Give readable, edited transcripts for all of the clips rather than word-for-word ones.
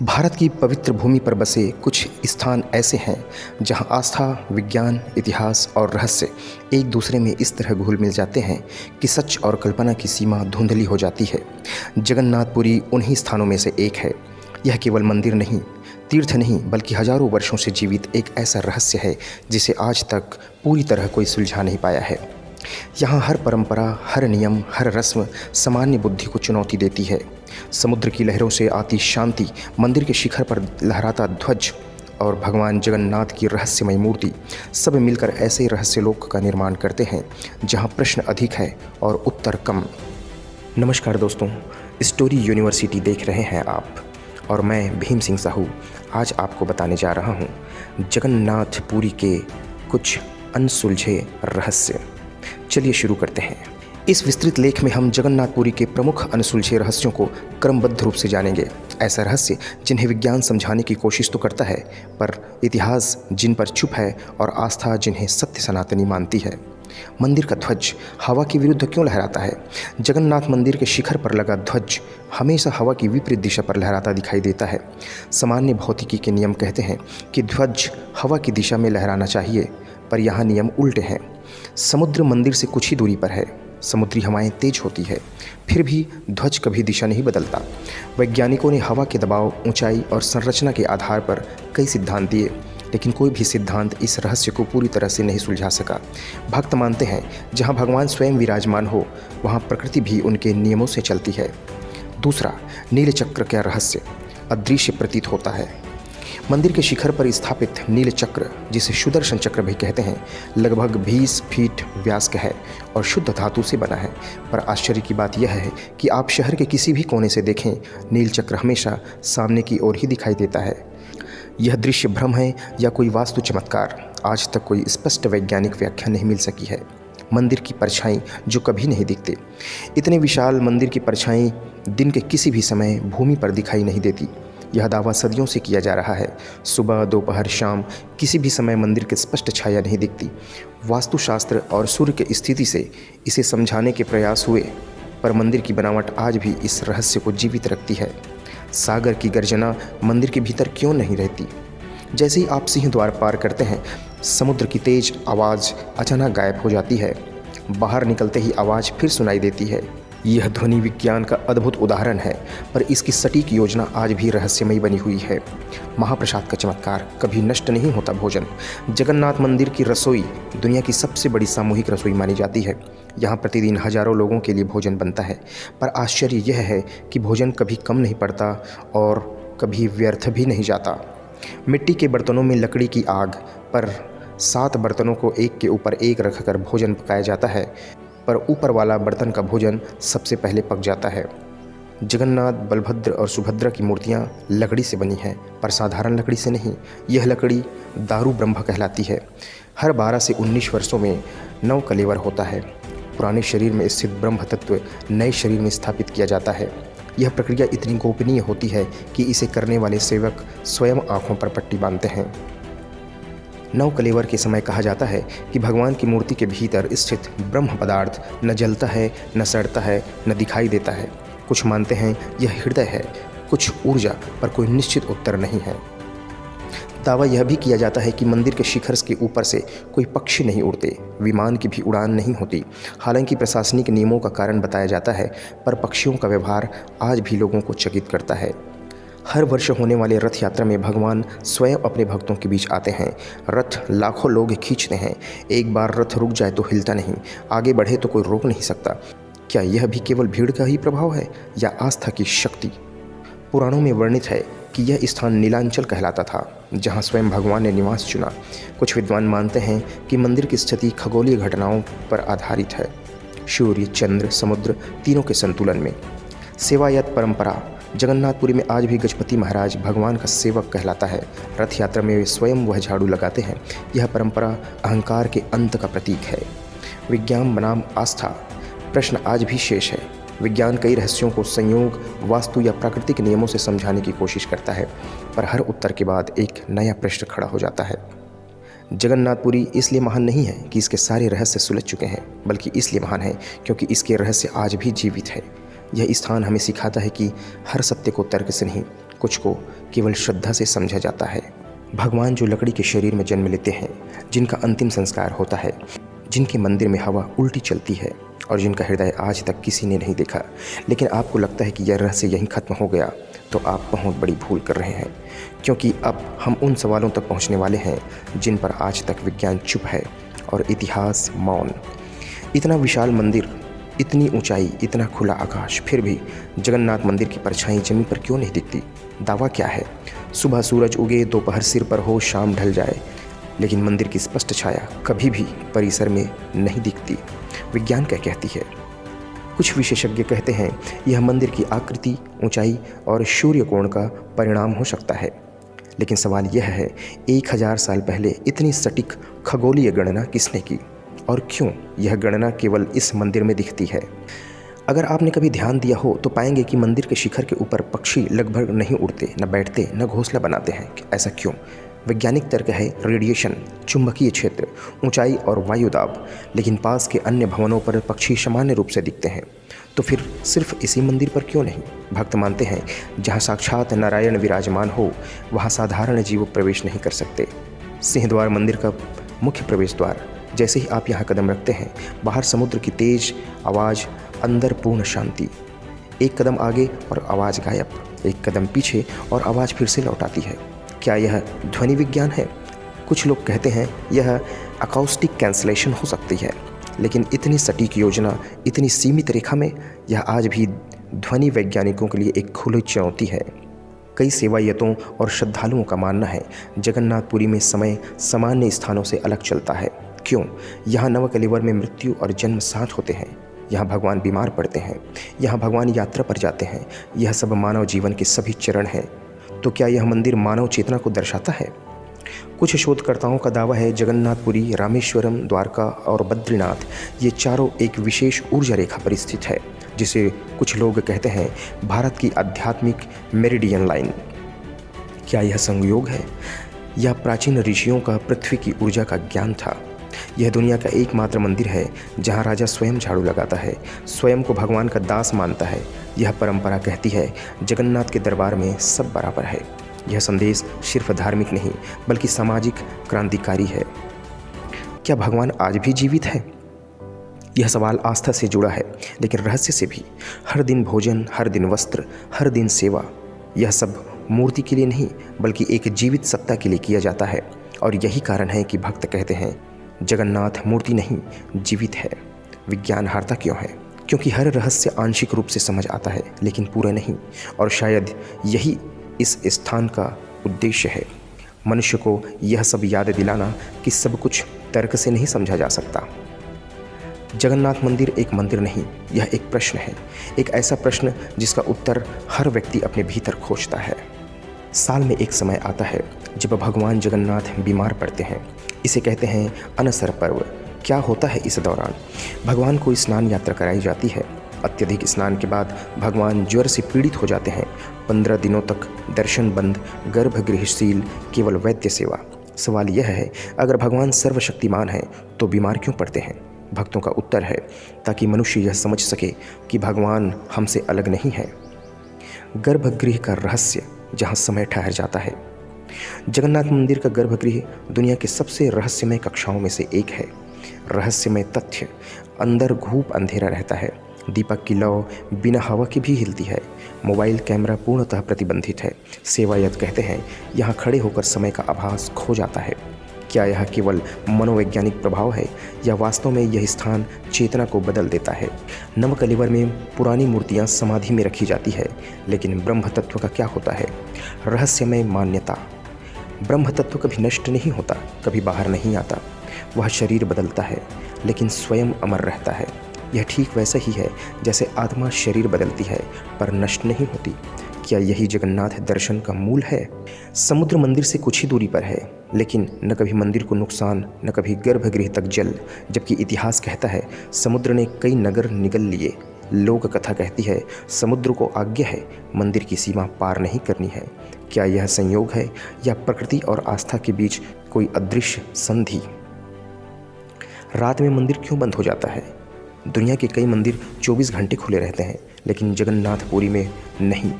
भारत की पवित्र भूमि पर बसे कुछ स्थान ऐसे हैं जहां आस्था, विज्ञान, इतिहास और रहस्य एक दूसरे में इस तरह घुल मिल जाते हैं कि सच और कल्पना की सीमा धुंधली हो जाती है। जगन्नाथपुरी उन्हीं स्थानों में से एक है। यह केवल मंदिर नहीं, तीर्थ नहीं, बल्कि हजारों वर्षों से जीवित एक ऐसा रहस्य है जिसे आज तक पूरी तरह कोई सुलझा नहीं पाया है। यहाँ हर परंपरा, हर नियम, हर रस्म सामान्य बुद्धि को चुनौती देती है। समुद्र की लहरों से आती शांति, मंदिर के शिखर पर लहराता ध्वज और भगवान जगन्नाथ की रहस्यमय मूर्ति, सब मिलकर ऐसे रहस्यलोक का निर्माण करते हैं जहाँ प्रश्न अधिक है और उत्तर कम। नमस्कार दोस्तों, स्टोरी यूनिवर्सिटी देख रहे हैं आप और मैं भीम सिंह साहू आज आपको बताने जा रहा हूँ जगन्नाथपुरी के कुछ अनसुलझे रहस्य। चलिए शुरू करते हैं। इस विस्तृत लेख में हम जगन्नाथपुरी के प्रमुख अनसुलझे रहस्यों को क्रमबद्ध रूप से जानेंगे। ऐसा रहस्य जिन्हें विज्ञान समझाने की कोशिश तो करता है, पर इतिहास जिन पर चुप है और आस्था जिन्हें सत्य सनातनी मानती है। मंदिर का ध्वज हवा के विरुद्ध क्यों लहराता है? जगन्नाथ मंदिर के शिखर पर लगा ध्वज हमेशा हवा की विपरीत दिशा पर लहराता दिखाई देता है। सामान्य भौतिकी के नियम कहते हैं कि ध्वज हवा की दिशा में लहराना चाहिए, पर यहाँ नियम उल्टे हैं। समुद्र मंदिर से कुछ ही दूरी पर है। समुद्री हवाएं तेज होती है, फिर भी ध्वज कभी दिशा नहीं बदलता। वैज्ञानिकों ने हवा के दबाव, ऊंचाई और संरचना के आधार पर कई सिद्धांत दिए, लेकिन कोई भी सिद्धांत इस रहस्य को पूरी तरह से नहीं सुलझा सका। भक्त मानते हैं जहां भगवान स्वयं विराजमान हो, वहां प्रकृति भी उनके नियमों से चलती है। दूसरा, नीलचक्र का रहस्य अदृश्य प्रतीत होता है। मंदिर के शिखर पर स्थापित नील चक्र, जिसे सुदर्शन चक्र भी कहते हैं, लगभग 20 फीट व्यास का है और शुद्ध धातु से बना है। पर आश्चर्य की बात यह है कि आप शहर के किसी भी कोने से देखें, नील चक्र हमेशा सामने की ओर ही दिखाई देता है। यह दृश्य भ्रम है या कोई वास्तु चमत्कार? आज तक कोई स्पष्ट वैज्ञानिक व्याख्या नहीं मिल सकी है। मंदिर की परछाई जो कभी नहीं दिखते। इतने विशाल मंदिर की परछाई दिन के किसी भी समय भूमि पर दिखाई नहीं देती। यह दावा सदियों से किया जा रहा है। सुबह, दोपहर, शाम किसी भी समय मंदिर की स्पष्ट छाया नहीं दिखती। वास्तुशास्त्र और सूर्य की स्थिति से इसे समझाने के प्रयास हुए, पर मंदिर की बनावट आज भी इस रहस्य को जीवित रखती है। सागर की गर्जना मंदिर के भीतर क्यों नहीं रहती? जैसे ही आप सिंह द्वार पार करते हैं, समुद्र की तेज आवाज़ अचानक गायब हो जाती है। बाहर निकलते ही आवाज़ फिर सुनाई देती है। यह ध्वनि विज्ञान का अद्भुत उदाहरण है, पर इसकी सटीक योजना आज भी रहस्यमयी बनी हुई है। महाप्रसाद का चमत्कार, कभी नष्ट नहीं होता भोजन। जगन्नाथ मंदिर की रसोई दुनिया की सबसे बड़ी सामूहिक रसोई मानी जाती है। यहाँ प्रतिदिन हजारों लोगों के लिए भोजन बनता है, पर आश्चर्य यह है कि भोजन कभी कम नहीं पड़ता और कभी व्यर्थ भी नहीं जाता। मिट्टी के बर्तनों में लकड़ी की आग पर 7 बर्तनों को एक के ऊपर एक रखकर भोजन पकाया जाता है, पर ऊपर वाला बर्तन का भोजन सबसे पहले पक जाता है। जगन्नाथ, बलभद्र और सुभद्रा की मूर्तियाँ लकड़ी से बनी हैं, पर साधारण लकड़ी से नहीं। यह लकड़ी दारू ब्रह्म कहलाती है। हर 12 से 19 वर्षों में नव कलेवर होता है। पुराने शरीर में स्थित ब्रह्म तत्व नए शरीर में स्थापित किया जाता है। यह प्रक्रिया इतनी गोपनीय होती है कि इसे करने वाले सेवक स्वयं आँखों पर पट्टी बांधते हैं। नव कलेवर के समय कहा जाता है कि भगवान की मूर्ति के भीतर स्थित ब्रह्म पदार्थ न जलता है, न सड़ता है, न दिखाई देता है। कुछ मानते हैं यह हृदय है, कुछ ऊर्जा, पर कोई निश्चित उत्तर नहीं है। दावा यह भी किया जाता है कि मंदिर के शिखर के ऊपर से कोई पक्षी नहीं उड़ते, विमान की भी उड़ान नहीं होती। हालांकि प्रशासनिक नियमों का कारण बताया जाता है, पर पक्षियों का व्यवहार आज भी लोगों को चकित करता है। हर वर्ष होने वाले रथ यात्रा में भगवान स्वयं अपने भक्तों के बीच आते हैं। रथ लाखों लोग खींचते हैं। एक बार रथ रुक जाए तो हिलता नहीं, आगे बढ़े तो कोई रोक नहीं सकता। क्या यह भी केवल भीड़ का ही प्रभाव है या आस्था की शक्ति? पुराणों में वर्णित है कि यह स्थान नीलांचल कहलाता था, जहां स्वयं भगवान ने निवास चुना। कुछ विद्वान मानते हैं कि मंदिर की स्थिति खगोलीय घटनाओं पर आधारित है। सूर्य, चंद्र, समुद्र तीनों के संतुलन में। सेवायत परंपरा जगन्नाथपुरी में आज भी गजपति महाराज भगवान का सेवक कहलाता है। रथ यात्रा में वे स्वयं वह झाड़ू लगाते हैं। यह परंपरा अहंकार के अंत का प्रतीक है। विज्ञान बनाम आस्था, प्रश्न आज भी शेष है। विज्ञान कई रहस्यों को संयोग, वास्तु या प्राकृतिक नियमों से समझाने की कोशिश करता है, पर हर उत्तर के बाद एक नया प्रश्न खड़ा हो जाता है। जगन्नाथपुरी इसलिए महान नहीं है कि इसके सारे रहस्य सुलझ चुके हैं, बल्कि इसलिए महान है क्योंकि इसके रहस्य आज भी जीवित है। यह स्थान हमें सिखाता है कि हर सत्य को तर्क से नहीं, कुछ को केवल श्रद्धा से समझा जाता है। भगवान जो लकड़ी के शरीर में जन्म लेते हैं, जिनका अंतिम संस्कार होता है, जिनके मंदिर में हवा उल्टी चलती है और जिनका हृदय आज तक किसी ने नहीं देखा, लेकिन आपको लगता है कि यह रहस्य यहीं खत्म हो गया, तो आप बहुत बड़ी भूल कर रहे हैं। क्योंकि अब हम उन सवालों तक पहुंचने वाले हैं जिन पर आज तक विज्ञान चुप है और इतिहास मौन। इतना विशाल मंदिर, इतनी ऊंचाई, इतना खुला आकाश, फिर भी जगन्नाथ मंदिर की परछाई जमीन पर क्यों नहीं दिखती? दावा क्या है? सुबह सूरज उगे, दोपहर सिर पर हो, शाम ढल जाए, लेकिन मंदिर की स्पष्ट छाया कभी भी परिसर में नहीं दिखती। विज्ञान क्या कहती है? कुछ विशेषज्ञ कहते हैं यह मंदिर की आकृति, ऊंचाई और सूर्य कोण का परिणाम हो सकता है। लेकिन सवाल यह है, 1000 साल पहले इतनी सटीक खगोलीय गणना किसने की और क्यों यह गणना केवल इस मंदिर में दिखती है? अगर आपने कभी ध्यान दिया हो तो पाएंगे कि मंदिर के शिखर के ऊपर पक्षी लगभग नहीं उड़ते, न बैठते, न घोंसला बनाते हैं। ऐसा क्यों? वैज्ञानिक तर्क है रेडिएशन, चुंबकीय क्षेत्र, ऊंचाई और वायु दाब। लेकिन पास के अन्य भवनों पर पक्षी सामान्य रूप से दिखते हैं, तो फिर सिर्फ इसी मंदिर पर क्यों नहीं? भक्त मानते हैं जहाँ साक्षात नारायण विराजमान हो वहाँ साधारण जीव प्रवेश नहीं कर सकते। सिंहद्वार मंदिर का मुख्य प्रवेश द्वार। जैसे ही आप यहाँ कदम रखते हैं, बाहर समुद्र की तेज आवाज़, अंदर पूर्ण शांति। एक कदम आगे और आवाज़ गायब, एक कदम पीछे और आवाज़ फिर से लौट आती है। क्या यह ध्वनि विज्ञान है? कुछ लोग कहते हैं यह अकाउस्टिक कैंसलेशन हो सकती है, लेकिन इतनी सटीक योजना, इतनी सीमित रेखा में यह आज भी ध्वनि वैज्ञानिकों के लिए एक खुली चुनौती है। कई सेवायतों और श्रद्धालुओं का मानना है जगन्नाथपुरी में समय सामान्य स्थानों से अलग चलता है। क्यों? यहाँ नवकलेवर में मृत्यु और जन्म साथ होते हैं, यहाँ भगवान बीमार पड़ते हैं, यहाँ भगवान यात्रा पर जाते हैं। यह सब मानव जीवन के सभी चरण हैं। तो क्या यह मंदिर मानव चेतना को दर्शाता है? कुछ शोधकर्ताओं का दावा है जगन्नाथपुरी, रामेश्वरम, द्वारका और बद्रीनाथ, ये चारों एक विशेष ऊर्जा रेखा पर स्थित है, जिसे कुछ लोग कहते हैं भारत की आध्यात्मिक मेरिडियन लाइन। क्या यह संयोग है या प्राचीन ऋषियों का पृथ्वी की ऊर्जा का ज्ञान था? यह दुनिया का एकमात्र मंदिर है जहां राजा स्वयं झाड़ू लगाता है, स्वयं को भगवान का दास मानता है। यह परंपरा कहती है जगन्नाथ के दरबार में सब बराबर है। यह संदेश सिर्फ धार्मिक नहीं बल्कि सामाजिक क्रांतिकारी है। क्या भगवान आज भी जीवित है? यह सवाल आस्था से जुड़ा है, लेकिन रहस्य से भी। हर दिन भोजन, हर दिन वस्त्र, हर दिन सेवा, यह सब मूर्ति के लिए नहीं बल्कि एक जीवित सत्ता के लिए किया जाता है। और यही कारण है कि भक्त कहते हैं जगन्नाथ मूर्ति नहीं, जीवित है। विज्ञान हारता क्यों है? क्योंकि हर रहस्य आंशिक रूप से समझ आता है, लेकिन पूरा नहीं। और शायद यही इस स्थान का उद्देश्य है, मनुष्य को यह सब याद दिलाना कि सब कुछ तर्क से नहीं समझा जा सकता। जगन्नाथ मंदिर एक मंदिर नहीं, यह एक प्रश्न है, एक ऐसा प्रश्न जिसका उत्तर हर व्यक्ति अपने भीतर खोजता है। साल में एक समय आता है जब भगवान जगन्नाथ बीमार पड़ते हैं। इसे कहते हैं अनसर पर्व। क्या होता है इस दौरान? भगवान को स्नान यात्रा कराई जाती है। अत्यधिक स्नान के बाद भगवान ज्वर से पीड़ित हो जाते हैं। 15 दिनों तक दर्शन बंद, गर्भगृह सील, केवल वैद्य सेवा। सवाल यह है, अगर भगवान सर्वशक्तिमान हैं तो बीमार क्यों पड़ते हैं? भक्तों का उत्तर है ताकि मनुष्य यह समझ सके कि भगवान हमसे अलग नहीं है। गर्भगृह का रहस्य जहाँ समय ठहर जाता है। जगन्नाथ मंदिर का गर्भगृह दुनिया के सबसे रहस्यमय कक्षाओं में से एक है। रहस्यमय तथ्य, अंदर घूप अंधेरा रहता है, दीपक की लौ बिना हवा की भी हिलती है, मोबाइल कैमरा पूर्णतः प्रतिबंधित है। सेवायत कहते हैं यहाँ खड़े होकर समय का आभास खो जाता है। क्या यह केवल मनोवैज्ञानिक प्रभाव है या वास्तव में यह स्थान चेतना को बदल देता है? नवकलेवर में पुरानी मूर्तियाँ समाधि में रखी जाती है, लेकिन ब्रह्म तत्व का क्या होता है? रहस्यमय मान्यता, ब्रह्म तत्व कभी नष्ट नहीं होता, कभी बाहर नहीं आता। वह शरीर बदलता है लेकिन स्वयं अमर रहता है। यह ठीक वैसा ही है जैसे आत्मा शरीर बदलती है पर नष्ट नहीं होती। क्या यही जगन्नाथ दर्शन का मूल है? समुद्र मंदिर से कुछ ही दूरी पर है, लेकिन न कभी मंदिर को नुकसान, न कभी गर्भगृह तक जल, जबकि इतिहास कहता है समुद्र ने कई नगर निगल लिए। लोक कथा कहती है समुद्र को आज्ञा है मंदिर की सीमा पार नहीं करनी है। क्या यह संयोग है या प्रकृति और आस्था के बीच कोई अदृश्य संधि? रात में मंदिर क्यों बंद हो जाता है? दुनिया के कई मंदिर 24 घंटे खुले रहते हैं, लेकिन जगन्नाथपुरी में नहीं।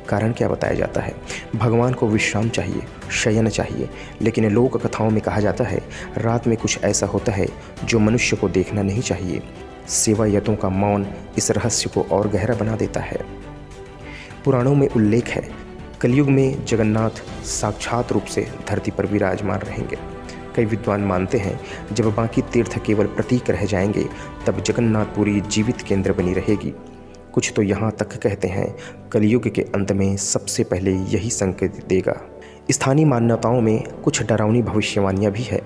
कारण क्या बताया जाता है? भगवान को विश्राम चाहिए, शयन चाहिए, लेकिन लोक कथाओं में कहा जाता है रात में कुछ ऐसा होता है जो मनुष्य को देखना नहीं चाहिए। सेवायतों का मौन इस रहस्य को और गहरा बना देता है। पुराणों में उल्लेख है, कलयुग में जगन्नाथ साक्षात रूप से धरती पर विराजमान रहेंगे। कई विद्वान मानते हैं जब बाकी तीर्थ केवल प्रतीक रह जाएंगे तब जगन्नाथपुरी जीवित केंद्र बनी रहेगी। कुछ तो यहाँ तक कहते हैं कलयुग के अंत में सबसे पहले यही संकेत देगा। स्थानीय मान्यताओं में कुछ डरावनी भविष्यवाणियाँ भी है।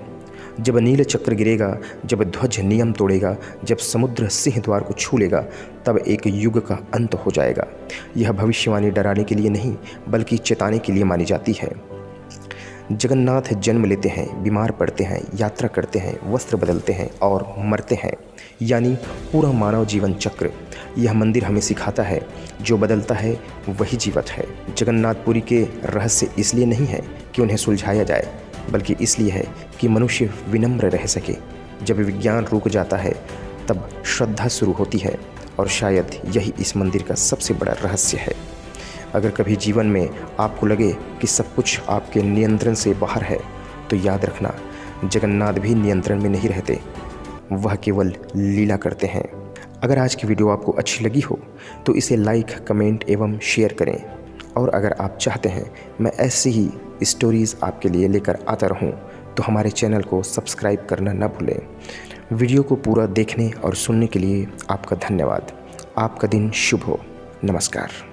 जब नील चक्र गिरेगा, जब ध्वज नियम तोड़ेगा, जब समुद्र सिंह द्वार को छू लेगा, तब एक युग का अंत हो जाएगा। यह भविष्यवाणी डराने के लिए नहीं बल्कि चेताने के लिए मानी जाती है। जगन्नाथ जन्म लेते हैं, बीमार पड़ते हैं, यात्रा करते हैं, वस्त्र बदलते हैं और मरते हैं, यानी पूरा मानव जीवन चक्र। यह मंदिर हमें सिखाता है जो बदलता है वही जीवित है। जगन्नाथपुरी के रहस्य इसलिए नहीं है कि उन्हें सुलझाया जाए, बल्कि इसलिए है कि मनुष्य विनम्र रह सके। जब विज्ञान रुक जाता है तब श्रद्धा शुरू होती है, और शायद यही इस मंदिर का सबसे बड़ा रहस्य है। अगर कभी जीवन में आपको लगे कि सब कुछ आपके नियंत्रण से बाहर है, तो याद रखना जगन्नाथ भी नियंत्रण में नहीं रहते, वह केवल लीला करते हैं। अगर आज की वीडियो आपको अच्छी लगी हो तो इसे लाइक, कमेंट एवं शेयर करें। और अगर आप चाहते हैं मैं ऐसी ही स्टोरीज़ आपके लिए लेकर आता रहूं, तो हमारे चैनल को सब्सक्राइब करना न भूलें। वीडियो को पूरा देखने और सुनने के लिए आपका धन्यवाद। आपका दिन शुभ हो। नमस्कार।